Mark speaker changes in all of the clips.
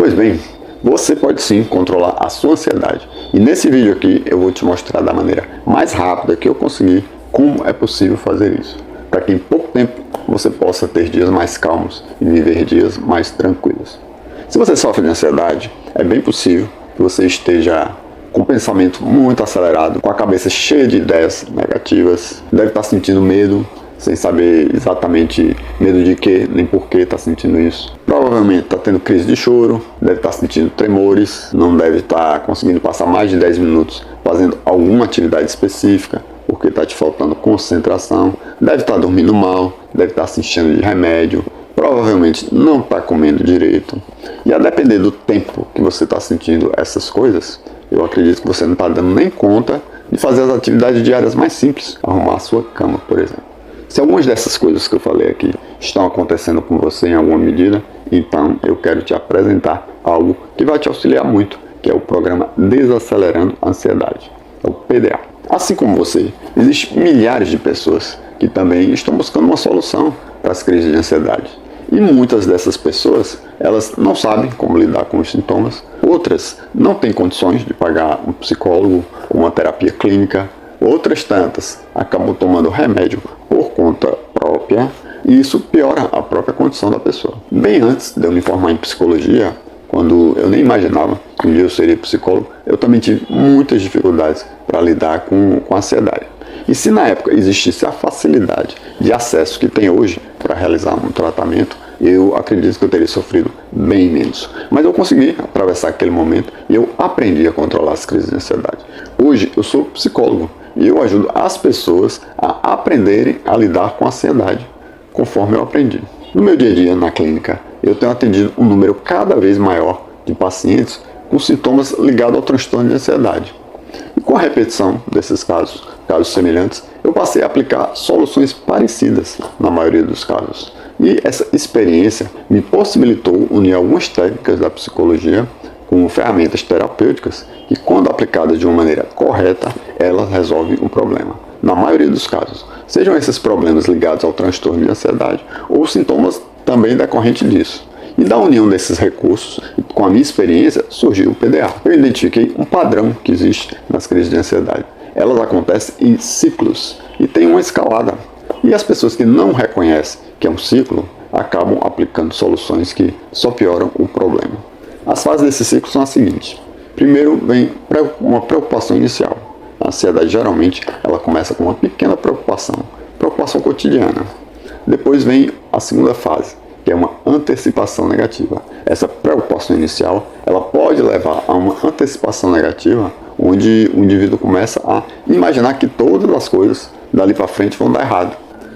Speaker 1: Pois bem, você pode sim controlar a sua ansiedade. E nesse vídeo aqui eu vou te mostrar da maneira mais rápida que eu consegui como é possível fazer isso, para que em pouco tempo você possa ter dias mais calmos e viver dias mais tranquilos. Se você sofre de ansiedade, é bem possível que você esteja com o pensamento muito acelerado, com a cabeça cheia de ideias negativas, deve estar sentindo medo, sem saber exatamente medo de quê, nem por que está sentindo isso. Provavelmente está tendo crise de choro, deve estar sentindo tremores, não deve estar conseguindo passar mais de 10 minutos fazendo alguma atividade específica, porque está te faltando concentração, deve estar dormindo mal, deve estar se enchendo de remédio, provavelmente não está comendo direito. E a depender do tempo que você está sentindo essas coisas, eu acredito que você não está dando nem conta de fazer as atividades diárias mais simples, arrumar a sua cama, por exemplo. Se algumas dessas coisas que eu falei aqui estão acontecendo com você em alguma medida, então eu quero te apresentar algo que vai te auxiliar muito, que é o programa Desacelerando a Ansiedade, é o PDA. Assim como você, existem milhares de pessoas que também estão buscando uma solução para as crises de ansiedade. E muitas dessas pessoas, elas não sabem como lidar com os sintomas, outras não têm condições de pagar um psicólogo ou uma terapia clínica, outras tantas acabam tomando remédio por conta própria e isso piora a própria condição da pessoa. Bem antes de eu me formar em psicologia, quando eu nem imaginava que um dia eu seria psicólogo, eu também tive muitas dificuldades para lidar com a ansiedade. E se na época existisse a facilidade de acesso que tem hoje para realizar um tratamento, eu acredito que eu teria sofrido bem menos. Mas eu consegui atravessar aquele momento e eu aprendi a controlar as crises de ansiedade. Hoje eu sou psicólogo e eu ajudo as pessoas a aprenderem a lidar com a ansiedade, conforme eu aprendi. No meu dia a dia na clínica, eu tenho atendido um número cada vez maior de pacientes com sintomas ligados ao transtorno de ansiedade. E com a repetição desses casos semelhantes, eu passei a aplicar soluções parecidas na maioria dos casos. E essa experiência me possibilitou unir algumas técnicas da psicologia com ferramentas terapêuticas que, quando aplicadas de uma maneira correta, elas resolvem o problema. Na maioria dos casos, sejam esses problemas ligados ao transtorno de ansiedade ou sintomas também decorrentes disso. E da união desses recursos, com a minha experiência, surgiu o PDA. Eu identifiquei um padrão que existe nas crises de ansiedade. Elas acontecem em ciclos e tem uma escalada. E as pessoas que não reconhecem que é um ciclo, acabam aplicando soluções que só pioram o problema. As fases desse ciclo são as seguintes. Primeiro vem uma preocupação inicial. A ansiedade geralmente ela começa com uma pequena preocupação cotidiana. Depois vem a segunda fase, que é uma antecipação negativa. Essa preocupação inicial ela pode levar a uma antecipação negativa, onde o indivíduo começa a imaginar que todas as coisas dali para frente vão dar errado.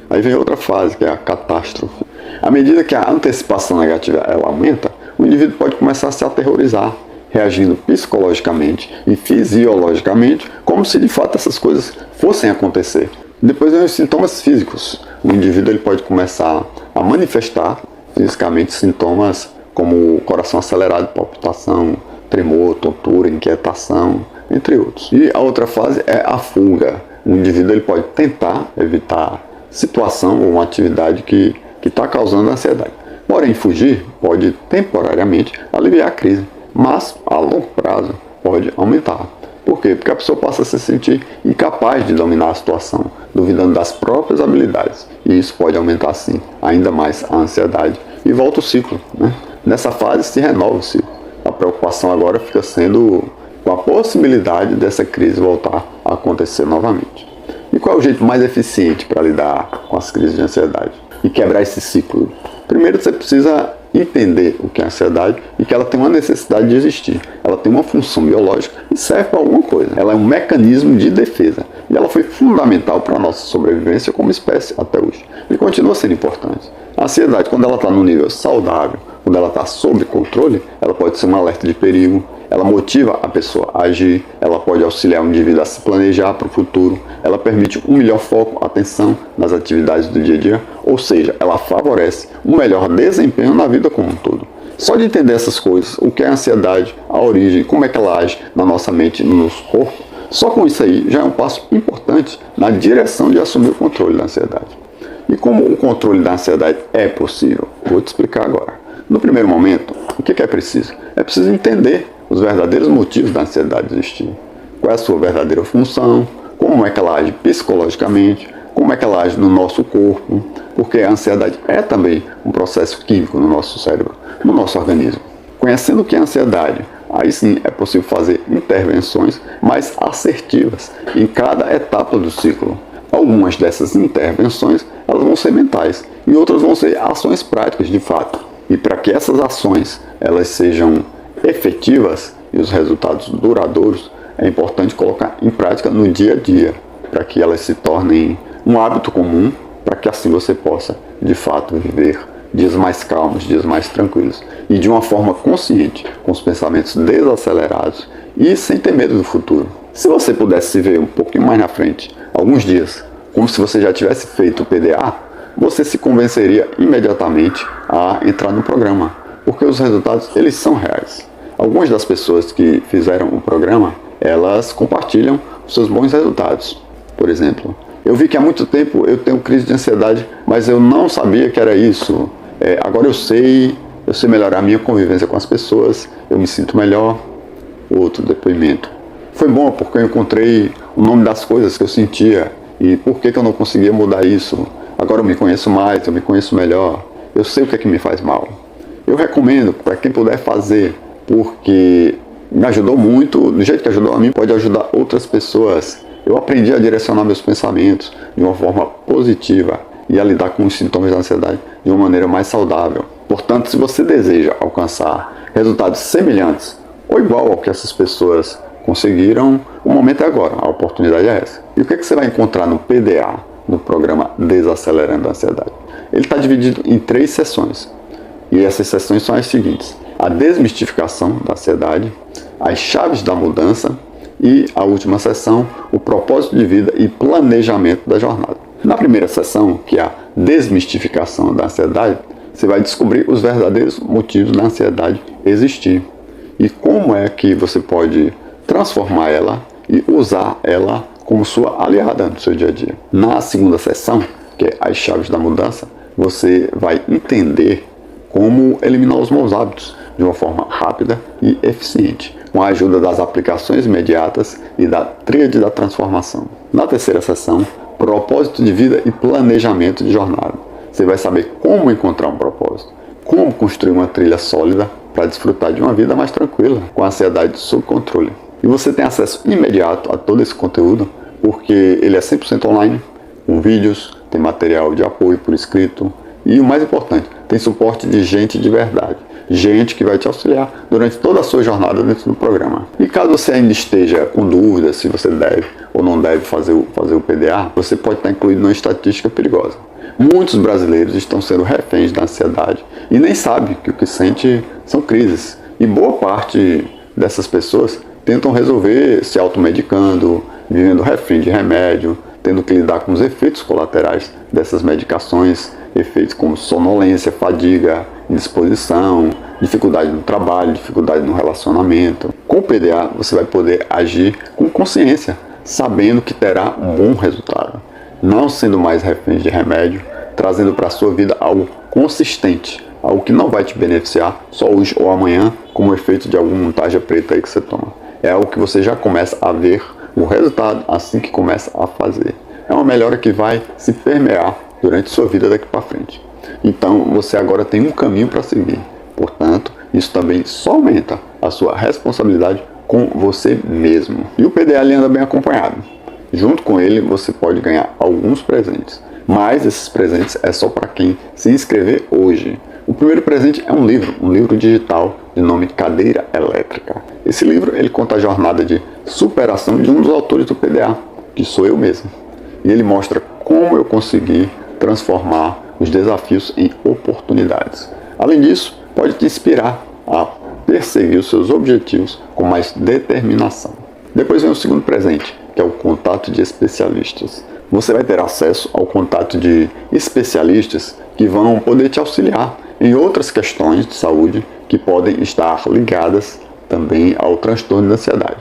Speaker 1: Aí vem outra fase, que é a catástrofe. À medida que a antecipação negativa ela aumenta, o indivíduo pode começar a se aterrorizar, reagindo psicologicamente e fisiologicamente, como se de fato essas coisas fossem acontecer. Depois vem os sintomas físicos. O indivíduo ele pode começar a manifestar fisicamente sintomas como coração acelerado, palpitação, tremor, tontura, inquietação, entre outros. E a outra fase é a fuga. O indivíduo ele pode tentar evitar situação ou uma atividade que está causando ansiedade. Porém, fugir pode temporariamente aliviar a crise, mas a longo prazo pode aumentar. Por quê? Porque a pessoa passa a se sentir incapaz de dominar a situação, duvidando das próprias habilidades. E isso pode aumentar, sim, ainda mais a ansiedade. E volta o ciclo, né? Nessa fase se renova o ciclo. A preocupação agora fica sendo com a possibilidade dessa crise voltar a acontecer novamente. E qual é o jeito mais eficiente para lidar com as crises de ansiedade e quebrar esse ciclo? Primeiro você precisa entender o que é ansiedade e que ela tem uma necessidade de existir. Ela tem uma função biológica e serve para alguma coisa. Ela é um mecanismo de defesa e ela foi fundamental para a nossa sobrevivência como espécie até hoje. E continua sendo importante. A ansiedade, quando ela está no nível saudável, quando ela está sob controle, ela pode ser um alerta de perigo, ela motiva a pessoa a agir, ela pode auxiliar o indivíduo a se planejar para o futuro, ela permite um melhor foco, atenção nas atividades do dia a dia, ou seja, ela favorece um melhor desempenho na vida como um todo. Só de entender essas coisas, o que é a ansiedade, a origem, como é que ela age na nossa mente e no nosso corpo, só com isso aí já é um passo importante na direção de assumir o controle da ansiedade. E como o controle da ansiedade é possível? Vou te explicar agora. No primeiro momento, o que é preciso? É preciso entender os verdadeiros motivos da ansiedade existir. Qual é a sua verdadeira função, como é que ela age psicologicamente, como é que ela age no nosso corpo, porque a ansiedade é também um processo químico no nosso cérebro, no nosso organismo. Conhecendo o que é ansiedade, aí sim é possível fazer intervenções mais assertivas em cada etapa do ciclo. Algumas dessas intervenções elas vão ser mentais e outras vão ser ações práticas de fato. E para que essas ações elas sejam efetivas e os resultados duradouros, é importante colocar em prática no dia a dia, para que elas se tornem um hábito comum, para que assim você possa de fato viver dias mais calmos, dias mais tranquilos e de uma forma consciente, com os pensamentos desacelerados e sem ter medo do futuro. Se você pudesse se ver um pouquinho mais na frente, alguns dias, como se você já tivesse feito o PDA, você se convenceria imediatamente a entrar no programa, porque os resultados eles são reais. Algumas das pessoas que fizeram o programa, elas compartilham os seus bons resultados. Por exemplo, eu vi que há muito tempo eu tenho crise de ansiedade, mas eu não sabia que era isso. Agora eu sei melhorar a minha convivência com as pessoas, eu me sinto melhor. Outro depoimento. Foi bom porque eu encontrei o nome das coisas que eu sentia e por que eu não conseguia mudar isso. Agora eu me conheço mais, eu me conheço melhor, eu sei o que é que me faz mal. Eu recomendo para quem puder fazer, porque me ajudou muito, do jeito que ajudou a mim, pode ajudar outras pessoas. Eu aprendi a direcionar meus pensamentos de uma forma positiva e a lidar com os sintomas da ansiedade de uma maneira mais saudável. Portanto, se você deseja alcançar resultados semelhantes ou igual ao que essas pessoas conseguiram, o momento é agora, a oportunidade é essa. E o que você vai encontrar no PDA, no programa Desacelerando a Ansiedade? Ele está dividido em 3 sessões. E essas sessões são as seguintes: a desmistificação da ansiedade, as chaves da mudança e a última sessão, o propósito de vida e planejamento da jornada. Na primeira sessão, que é a desmistificação da ansiedade, você vai descobrir os verdadeiros motivos da ansiedade existir e como é que você pode transformar ela e usar ela como sua aliada no seu dia a dia. Na segunda sessão, que é as chaves da mudança, você vai entender como eliminar os maus hábitos de uma forma rápida e eficiente, com a ajuda das aplicações imediatas e da tríade da transformação. Na terceira sessão, propósito de vida e planejamento de jornada. Você vai saber como encontrar um propósito, como construir uma trilha sólida para desfrutar de uma vida mais tranquila, com a ansiedade sob controle. E você tem acesso imediato a todo esse conteúdo, porque ele é 100% online, com vídeos, tem material de apoio por escrito e, o mais importante, tem suporte de gente de verdade. Gente que vai te auxiliar durante toda a sua jornada dentro do programa. E caso você ainda esteja com dúvidas se você deve ou não deve fazer o PDA, você pode estar incluído numa estatística perigosa. Muitos brasileiros estão sendo reféns da ansiedade e nem sabem que o que sente são crises. E boa parte dessas pessoas tentam resolver se automedicando, vivendo refém de remédio, tendo que lidar com os efeitos colaterais dessas medicações, efeitos como sonolência, fadiga, indisposição, dificuldade no trabalho, dificuldade no relacionamento. Com o PDA você vai poder agir com consciência, sabendo que terá um bom resultado, não sendo mais refém de remédio, trazendo para a sua vida algo consistente, algo que não vai te beneficiar só hoje ou amanhã, como o efeito de alguma tarja preta aí que você toma. É algo que você já começa a ver o resultado assim que começa a fazer. É uma melhora que vai se permear durante sua vida daqui para frente. Então você agora tem um caminho para seguir. Portanto, isso também só aumenta a sua responsabilidade com você mesmo. E o PDA anda bem acompanhado. Junto com ele você pode ganhar alguns presentes. Mas esses presentes é só para quem se inscrever hoje. O primeiro presente é um livro digital de nome Cadeira Elétrica. Esse livro ele conta a jornada de superação de um dos autores do PDA, que sou eu mesmo. E ele mostra como eu consegui transformar os desafios em oportunidades. Além disso, pode te inspirar a perseguir os seus objetivos com mais determinação. Depois vem o segundo presente, que é o contato de especialistas. Você vai ter acesso ao contato de especialistas que vão poder te auxiliar em outras questões de saúde que podem estar ligadas também ao transtorno de ansiedade.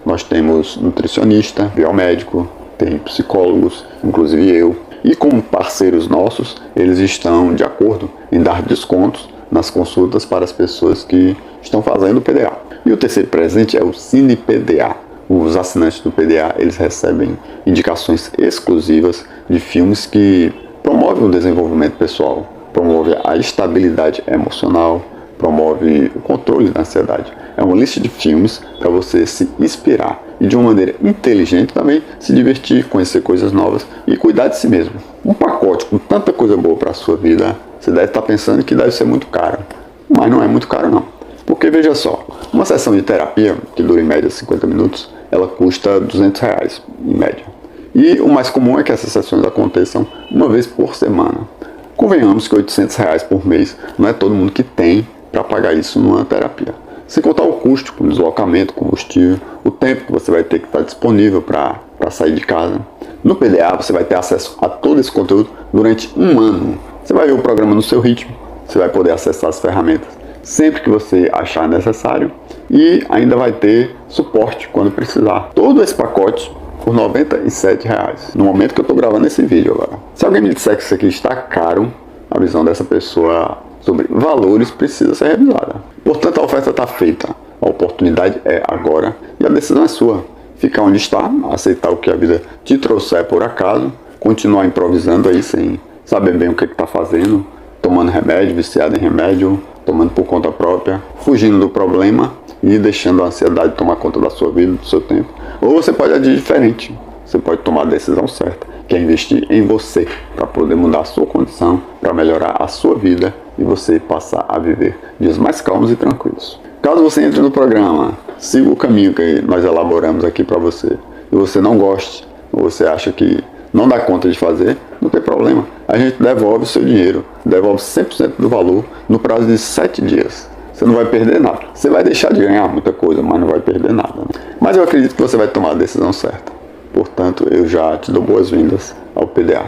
Speaker 1: Nós temos nutricionista, biomédico, tem psicólogos, inclusive eu. E como parceiros nossos, eles estão de acordo em dar descontos nas consultas para as pessoas que estão fazendo o PDA. E o terceiro presente é o Cine PDA. Os assinantes do PDA, eles recebem indicações exclusivas de filmes que promovem o desenvolvimento pessoal, promovem a estabilidade emocional, promove o controle da ansiedade. É uma lista de filmes para você se inspirar e de uma maneira inteligente também se divertir, conhecer coisas novas e cuidar de si mesmo. Um pacote com tanta coisa boa para a sua vida, você deve estar pensando que deve ser muito caro, mas não é muito caro não. Porque veja só, uma sessão de terapia, que dura em média 50 minutos, ela custa R$200 em média. E o mais comum é que essas sessões aconteçam uma vez por semana. Convenhamos que R$800 por mês não é todo mundo que tem para pagar isso numa terapia. Sem contar o custo com deslocamento, combustível, o tempo que você vai ter que estar disponível para sair de casa. No PDA você vai ter acesso a todo esse conteúdo durante um ano. Você vai ver o programa no seu ritmo, você vai poder acessar as ferramentas sempre que você achar necessário e ainda vai ter suporte quando precisar. Todo esse pacote por R$97, no momento que eu estou gravando esse vídeo agora. Se alguém me disser que isso aqui está caro, a visão dessa pessoa sobre valores precisa ser revisada. Portanto, a oferta está feita, a oportunidade é agora e a decisão é sua. Ficar onde está, aceitar o que a vida te trouxer por acaso, continuar improvisando aí sem saber bem o que está fazendo, tomando remédio, viciado em remédio, tomando por conta própria, fugindo do problema e deixando a ansiedade tomar conta da sua vida, do seu tempo. Ou você pode agir diferente, você pode tomar a decisão certa, que é investir em você, para poder mudar a sua condição, para melhorar a sua vida e você passar a viver dias mais calmos e tranquilos. Caso você entre no programa, siga o caminho que nós elaboramos aqui para você, e você não goste, ou você acha que não dá conta de fazer, não tem problema. A gente devolve o seu dinheiro, devolve 100% do valor no prazo de 7 dias. Você não vai perder nada. Você vai deixar de ganhar muita coisa, mas não vai perder nada. Mas eu acredito que você vai tomar a decisão certa. Portanto, eu já te dou boas-vindas ao PDA.